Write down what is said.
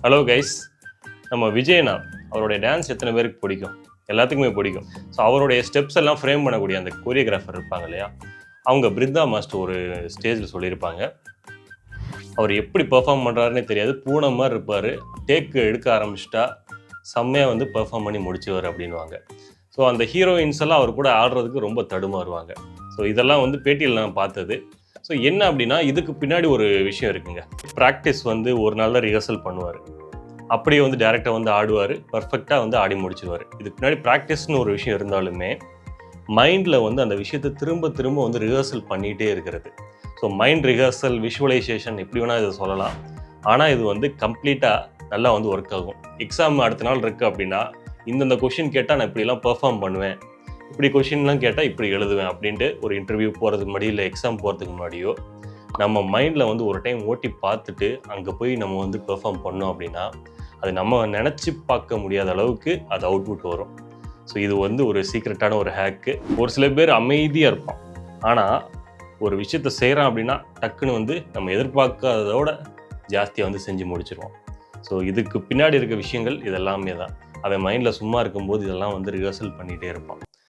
Hello guys, நம்ம விஜயனா அவருடைய dance எத்தனை பேருக்கு பிடிக்கும்? எல்லாத்துக்குமே பிடிக்கும். ஸோ அவருடைய ஸ்டெப்ஸ் எல்லாம் ஃப்ரேம் பண்ணக்கூடிய அந்த கோரியோகிராஃபர் இருப்பாங்க இல்லையா, அவங்க பிருந்தா மாஸ்டர் ஒரு ஸ்டேஜில் சொல்லியிருப்பாங்க. அவர் எப்படி பெர்ஃபார்ம் பண்ணுறாருன்னே தெரியாது, பூனை மாதிரி இருப்பார். டேக்கு எடுக்க ஆரம்பிச்சிட்டா செம்மையாக வந்து பெர்ஃபார்ம் பண்ணி முடிச்சுவார் அப்படின்வாங்க. ஸோ அந்த ஹீரோயின்ஸ் எல்லாம் அவர் கூட ஆடுறதுக்கு ரொம்ப தடுமாறுவாங்க. ஸோ இதெல்லாம் வந்து பேட்டியில் நான் பார்த்தது. ஸோ என்ன அப்படின்னா, இதுக்கு பின்னாடி ஒரு விஷயம் இருக்குங்க. ப்ராக்டிஸ் வந்து ஒரு நாள் தான் ரிஹர்சல் பண்ணுவார். அப்படியே வந்து டேரெக்டாக வந்து ஆடுவார், பர்ஃபெக்டாக வந்து ஆடி முடிச்சுடுவார். இதுக்கு பின்னாடி ப்ராக்டிஸ்னு ஒரு விஷயம் இருந்தாலுமே, மைண்டில் வந்து அந்த விஷயத்தை திரும்ப திரும்ப வந்து ரிஹர்சல் பண்ணிகிட்டே இருக்கிறது. ஸோ மைண்ட் ரிஹர்சல், விஷுவலைசேஷன் எப்படி வேணால் இதை சொல்லலாம். ஆனால் இது வந்து கம்ப்ளீட்டாக நல்லா வந்து ஒர்க் ஆகும். எக்ஸாம் அடுத்த நாள் இருக்குது அப்படின்னா, இந்தந்த கொஷின் கேட்டால் நான் இப்படிலாம் பெர்ஃபார்ம் பண்ணுவேன், இப்படி கொஷின்லாம் கேட்டால் இப்படி எழுதுவேன் அப்படின்ட்டு ஒரு இன்டர்வியூ போகிறதுக்கு முன்னாடி இல்லை எக்ஸாம் போகிறதுக்கு முன்னாடியோ நம்ம மைண்டில் வந்து ஒரு டைம் ஓட்டி பார்த்துட்டு அங்கே போய் நம்ம வந்து பெர்ஃபார்ம் பண்ணோம் அப்படின்னா, அது நம்ம நினச்சி பார்க்க முடியாத அளவுக்கு அது அவுட்புட் வரும். ஸோ இது வந்து ஒரு சீக்ரெட்டான ஒரு ஹேக்கு. ஒரு சில பேர் அமைதியாக இருப்பான், ஆனால் ஒரு விஷயத்த செய்கிறான் அப்படின்னா டக்குன்னு வந்து நம்ம எதிர்பார்க்காததோட ஜாஸ்தியாக வந்து செஞ்சு முடிச்சிருவோம். ஸோ இதுக்கு பின்னாடி இருக்க விஷயங்கள் இதெல்லாமே தான். அவன் மைண்டில் சும்மா இருக்கும்போது இதெல்லாம் வந்து ரிஹர்சல் பண்ணிகிட்டே இருப்பான்.